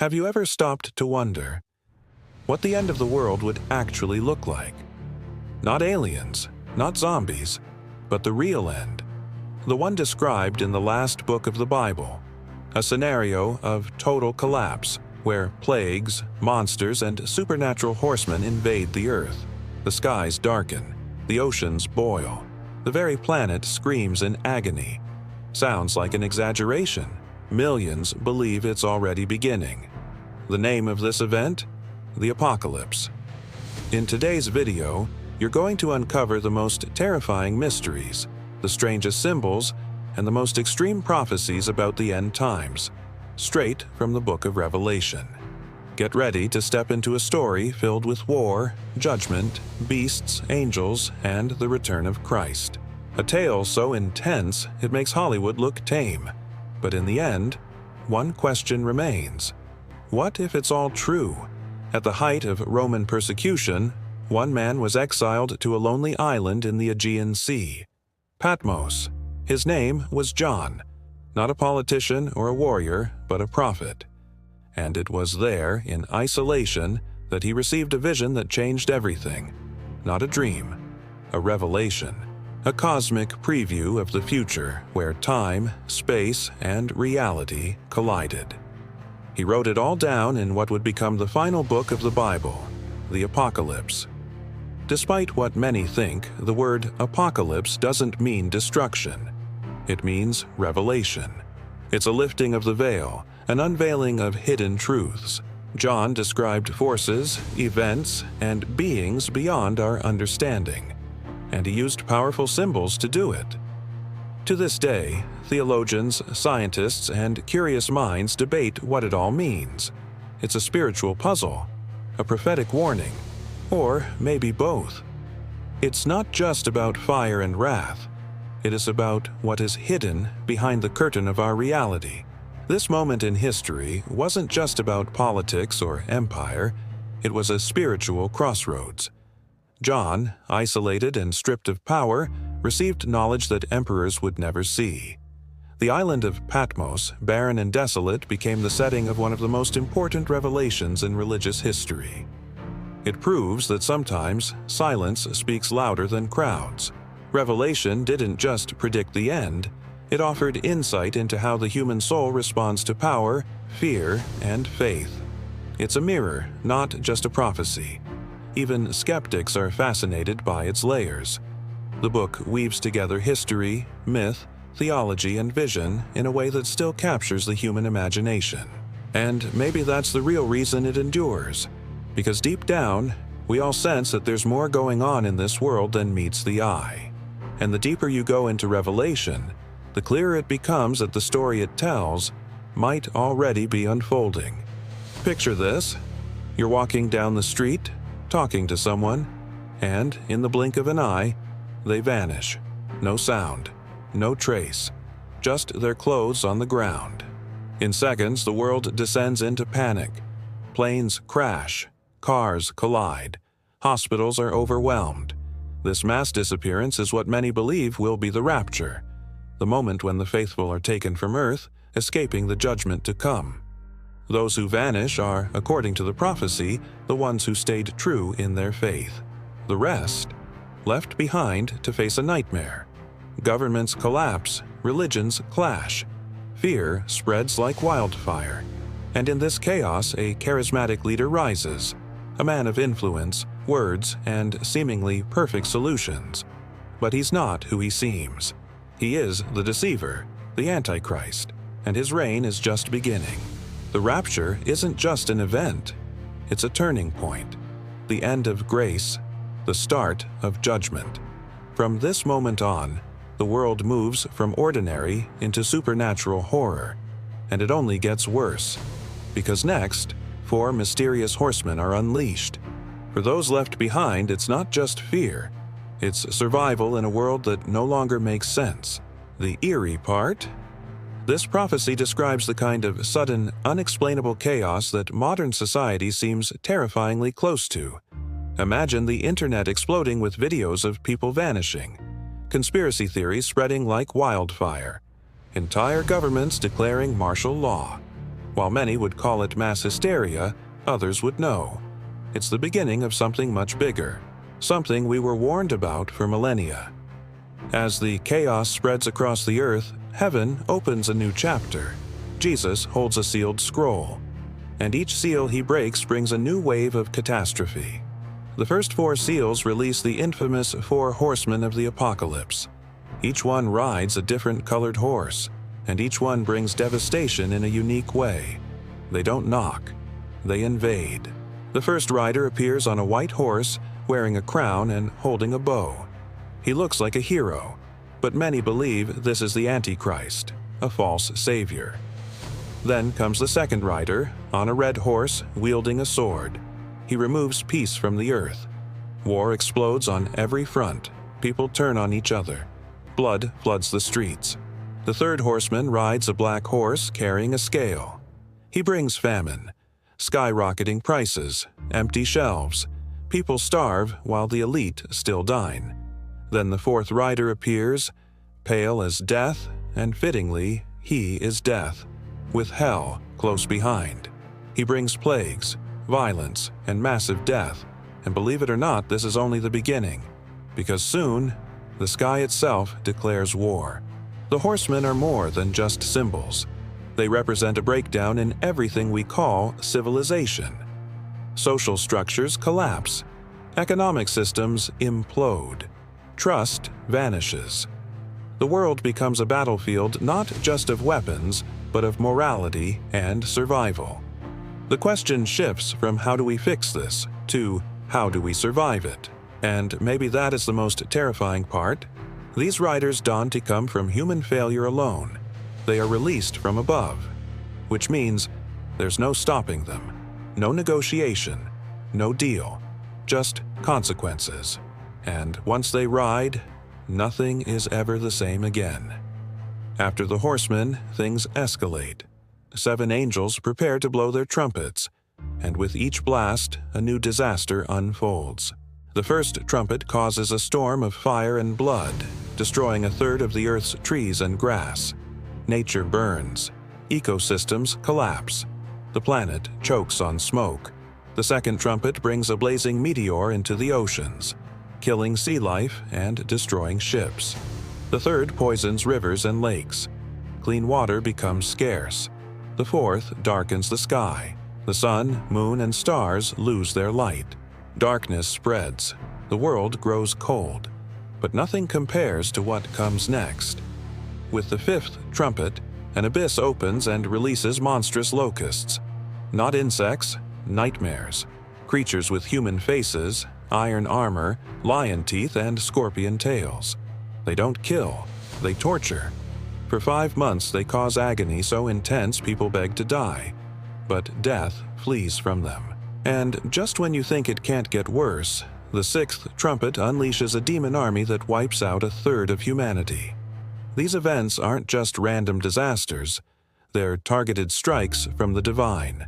Have you ever stopped to wonder what the end of the world would actually look like? Not aliens, not zombies, but the real end, the one described in the last book of the Bible, a scenario of total collapse where plagues, monsters, and supernatural horsemen invade the earth. The skies darken, the oceans boil, the very planet screams in agony. Sounds like an exaggeration. Millions believe it's already beginning. The name of this event? The Apocalypse. In today's video, you're going to uncover the most terrifying mysteries, the strangest symbols, and the most extreme prophecies about the end times, straight from the book of Revelation. Get ready to step into a story filled with war, judgment, beasts, angels, and the return of Christ. A tale so intense it makes Hollywood look tame. But in the end, one question remains. What if it's all true? At the height of Roman persecution, one man was exiled to a lonely island in the Aegean Sea, Patmos. His name was John, not a politician or a warrior, but a prophet. And it was there, in isolation, that he received a vision that changed everything. Not a dream, a revelation. A cosmic preview of the future where time, space, and reality collided. He wrote it all down in what would become the final book of the Bible, the Apocalypse. Despite what many think, the word apocalypse doesn't mean destruction. It means revelation. It's a lifting of the veil, an unveiling of hidden truths. John described forces, events, and beings beyond our understanding, and he used powerful symbols to do it. To this day, theologians, scientists, and curious minds debate what it all means. It's a spiritual puzzle, a prophetic warning, or maybe both. It's not just about fire and wrath. It is about what is hidden behind the curtain of our reality. This moment in history wasn't just about politics or empire. It was a spiritual crossroads. John, isolated and stripped of power, received knowledge that emperors would never see. The island of Patmos, barren and desolate, became the setting of one of the most important revelations in religious history. It proves that sometimes silence speaks louder than crowds. Revelation didn't just predict the end, it offered insight into how the human soul responds to power, fear, and faith. It's a mirror, not just a prophecy. Even skeptics are fascinated by its layers. The book weaves together history, myth, theology, and vision in a way that still captures the human imagination. And maybe that's the real reason it endures. Because deep down, we all sense that there's more going on in this world than meets the eye. And the deeper you go into Revelation, the clearer it becomes that the story it tells might already be unfolding. Picture this. You're walking down the street, talking to someone, and in the blink of an eye, they vanish. No sound, no trace, just their clothes on the ground. In seconds, the world descends into panic. Planes crash, cars collide, hospitals are overwhelmed. This mass disappearance is what many believe will be the rapture, the moment when the faithful are taken from earth, escaping the judgment to come. Those who vanish are, according to the prophecy, the ones who stayed true in their faith. The rest, left behind to face a nightmare. Governments collapse, religions clash. Fear spreads like wildfire. And in this chaos, a charismatic leader rises, a man of influence, words, and seemingly perfect solutions. But he's not who he seems. He is the deceiver, the Antichrist, and his reign is just beginning. The rapture isn't just an event, it's a turning point, the end of grace, the start of judgment. From this moment on, the world moves from ordinary into supernatural horror, and it only gets worse, because next, 4 mysterious horsemen are unleashed. For those left behind, it's not just fear, it's survival in a world that no longer makes sense. The eerie part? This prophecy describes the kind of sudden, unexplainable chaos that modern society seems terrifyingly close to. Imagine the internet exploding with videos of people vanishing, conspiracy theories spreading like wildfire, entire governments declaring martial law. While many would call it mass hysteria, others would know. It's the beginning of something much bigger, something we were warned about for millennia. As the chaos spreads across the earth, heaven opens a new chapter. Jesus holds a sealed scroll, and each seal he breaks brings a new wave of catastrophe. The first 4 seals release the infamous Four Horsemen of the Apocalypse. Each one rides a different colored horse, and each one brings devastation in a unique way. They don't knock, they invade. The first rider appears on a white horse, wearing a crown and holding a bow. He looks like a hero, but many believe this is the Antichrist, a false savior. Then comes the second rider, on a red horse, wielding a sword. He removes peace from the earth. War explodes on every front. People turn on each other. Blood floods the streets. The third horseman rides a black horse carrying a scale. He brings famine, skyrocketing prices, empty shelves. People starve while the elite still dine. Then the fourth rider appears, pale as death, and fittingly, he is death, with hell close behind. He brings plagues, violence, and massive death, and believe it or not, this is only the beginning, because soon, the sky itself declares war. The horsemen are more than just symbols. They represent a breakdown in everything we call civilization. Social structures collapse. Economic systems implode. Trust vanishes. The world becomes a battlefield not just of weapons, but of morality and survival. The question shifts from how do we fix this to how do we survive it? And maybe that is the most terrifying part. These riders don't come from human failure alone. They are released from above, which means there's no stopping them, no negotiation, no deal, just consequences. And once they ride, nothing is ever the same again. After the horsemen, things escalate. 7 angels prepare to blow their trumpets, and with each blast, a new disaster unfolds. The first trumpet causes a storm of fire and blood, destroying a third of the Earth's trees and grass. Nature burns. Ecosystems collapse. The planet chokes on smoke. The second trumpet brings a blazing meteor into the oceans, killing sea life and destroying ships. The third poisons rivers and lakes. Clean water becomes scarce. The fourth darkens the sky. The sun, moon, and stars lose their light. Darkness spreads. The world grows cold. But nothing compares to what comes next. With the fifth trumpet, an abyss opens and releases monstrous locusts. Not insects, nightmares. Creatures with human faces, iron armor, lion teeth, and scorpion tails. They don't kill, they torture. For 5 months they cause agony so intense people beg to die. But death flees from them. And just when you think it can't get worse, the sixth trumpet unleashes a demon army that wipes out a third of humanity. These events aren't just random disasters, they're targeted strikes from the divine.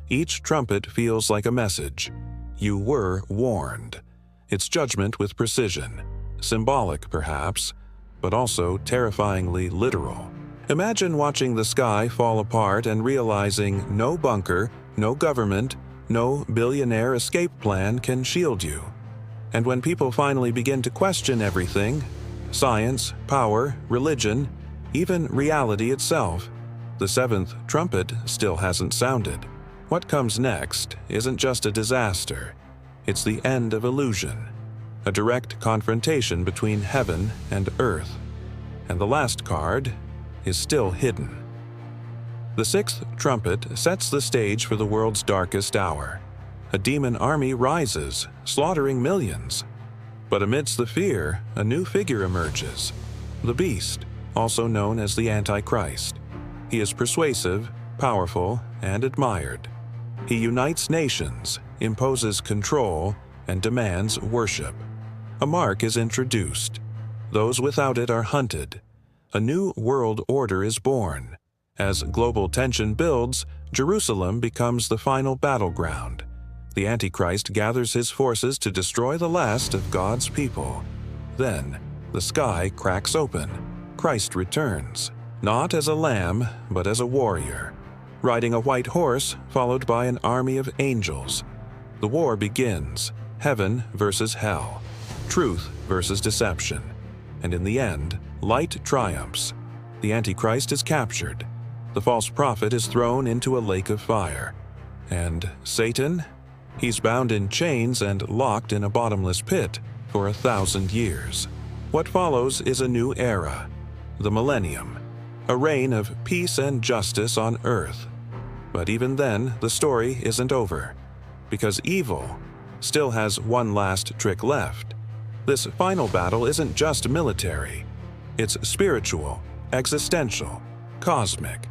Each trumpet feels like a message. You were warned. It's judgment with precision, symbolic perhaps, but also terrifyingly literal. Imagine watching the sky fall apart and realizing no bunker, no government, no billionaire escape plan can shield you. And when people finally begin to question everything, science, power, religion, even reality itself, the seventh trumpet still hasn't sounded. What comes next isn't just a disaster, it's the end of illusion, a direct confrontation between heaven and earth. And the last card is still hidden. The sixth trumpet sets the stage for the world's darkest hour. A demon army rises, slaughtering millions. But amidst the fear, a new figure emerges, the beast, also known as the Antichrist. He is persuasive, powerful, and admired. He unites nations, imposes control, and demands worship. A mark is introduced. Those without it are hunted. A new world order is born. As global tension builds, Jerusalem becomes the final battleground. The Antichrist gathers his forces to destroy the last of God's people. Then, the sky cracks open. Christ returns, not as a lamb, but as a warrior. riding a white horse followed by an army of angels. The war begins, heaven versus hell, truth versus deception. And in the end, light triumphs. The Antichrist is captured. The false prophet is thrown into a lake of fire. And Satan? He's bound in chains and locked in a bottomless pit for 1,000 years. What follows is a new era, the millennium, a reign of peace and justice on earth. But even then, the story isn't over, because evil still has one last trick left. This final battle isn't just military. It's spiritual, existential, cosmic.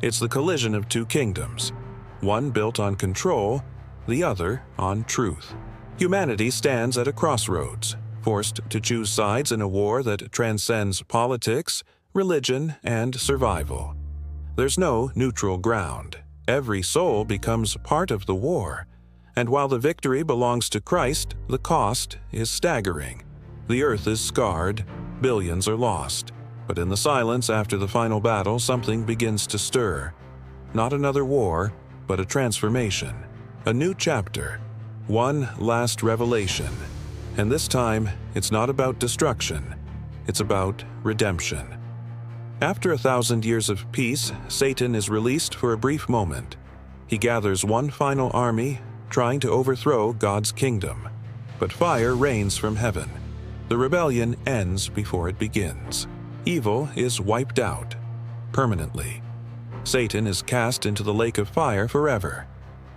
It's the collision of two kingdoms, one built on control, the other on truth. Humanity stands at a crossroads, forced to choose sides in a war that transcends politics, religion, and survival. There's no neutral ground. Every soul becomes part of the war. And while the victory belongs to Christ, the cost is staggering. The earth is scarred, billions are lost. But in the silence after the final battle, something begins to stir. Not another war, but a transformation. A new chapter. One last revelation. And this time, it's not about destruction. It's about redemption. After 1,000 years of peace, Satan is released for a brief moment. He gathers one final army, trying to overthrow God's kingdom. But fire rains from heaven. The rebellion ends before it begins. Evil is wiped out, permanently. Satan is cast into the lake of fire forever.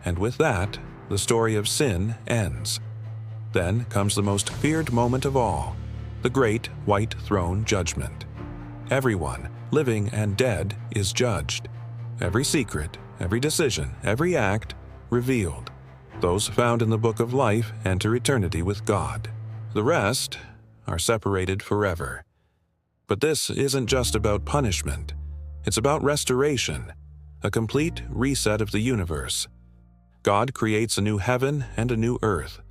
And with that, the story of sin ends. Then comes the most feared moment of all, the great white throne judgment. Everyone, living and dead, is judged. Every secret, every decision, every act, revealed. Those found in the book of life enter eternity with God. The rest are separated forever. But this isn't just about punishment. It's about restoration, a complete reset of the universe. God creates a new heaven and a new earth,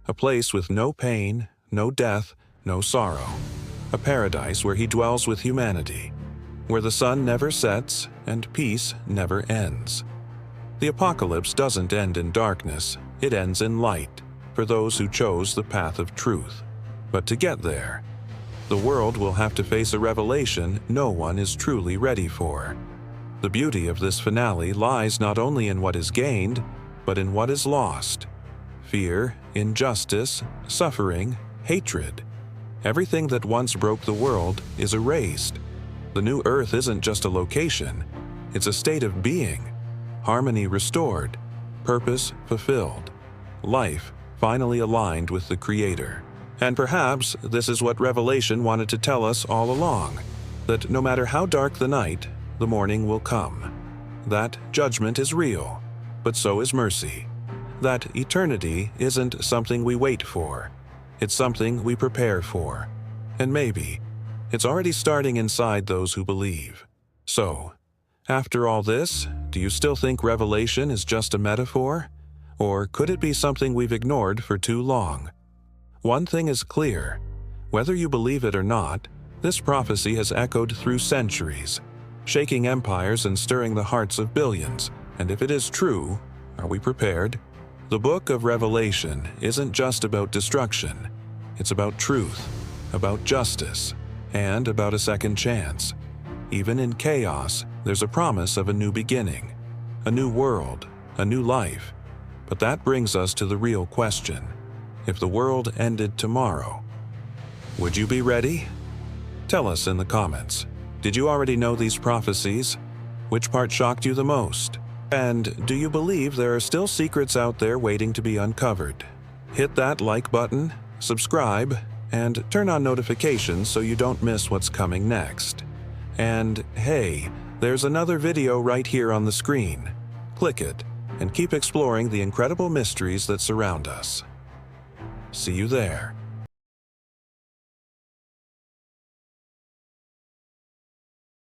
a place with no pain, no death, no sorrow, a paradise where He dwells with humanity, where the sun never sets and peace never ends. The apocalypse doesn't end in darkness, it ends in light for those who chose the path of truth. But to get there, the world will have to face a revelation no one is truly ready for. The beauty of this finale lies not only in what is gained, but in what is lost. Fear, injustice, suffering, hatred. Everything that once broke the world is erased. The new earth isn't just a location, it's a state of being. Harmony restored, purpose fulfilled, life finally aligned with the Creator. And perhaps this is what Revelation wanted to tell us all along, that no matter how dark the night, the morning will come. That judgment is real, but so is mercy. That eternity isn't something we wait for, it's something we prepare for. And maybe it's already starting inside those who believe. So, after all this, do you still think Revelation is just a metaphor? Or could it be something we've ignored for too long? One thing is clear. Whether you believe it or not, this prophecy has echoed through centuries, shaking empires and stirring the hearts of billions. And if it is true, are we prepared? The book of Revelation isn't just about destruction. It's about truth, about justice, and about a second chance. Even in chaos, there's a promise of a new beginning, a new world, a new life. But that brings us to the real question. If the world ended tomorrow, would you be ready? Tell us in the comments. Did you already know these prophecies? Which part shocked you the most? And do you believe there are still secrets out there waiting to be uncovered? Hit that like button, subscribe, and turn on notifications so you don't miss what's coming next. And hey, there's another video right here on the screen. Click it and keep exploring the incredible mysteries that surround us. See you there.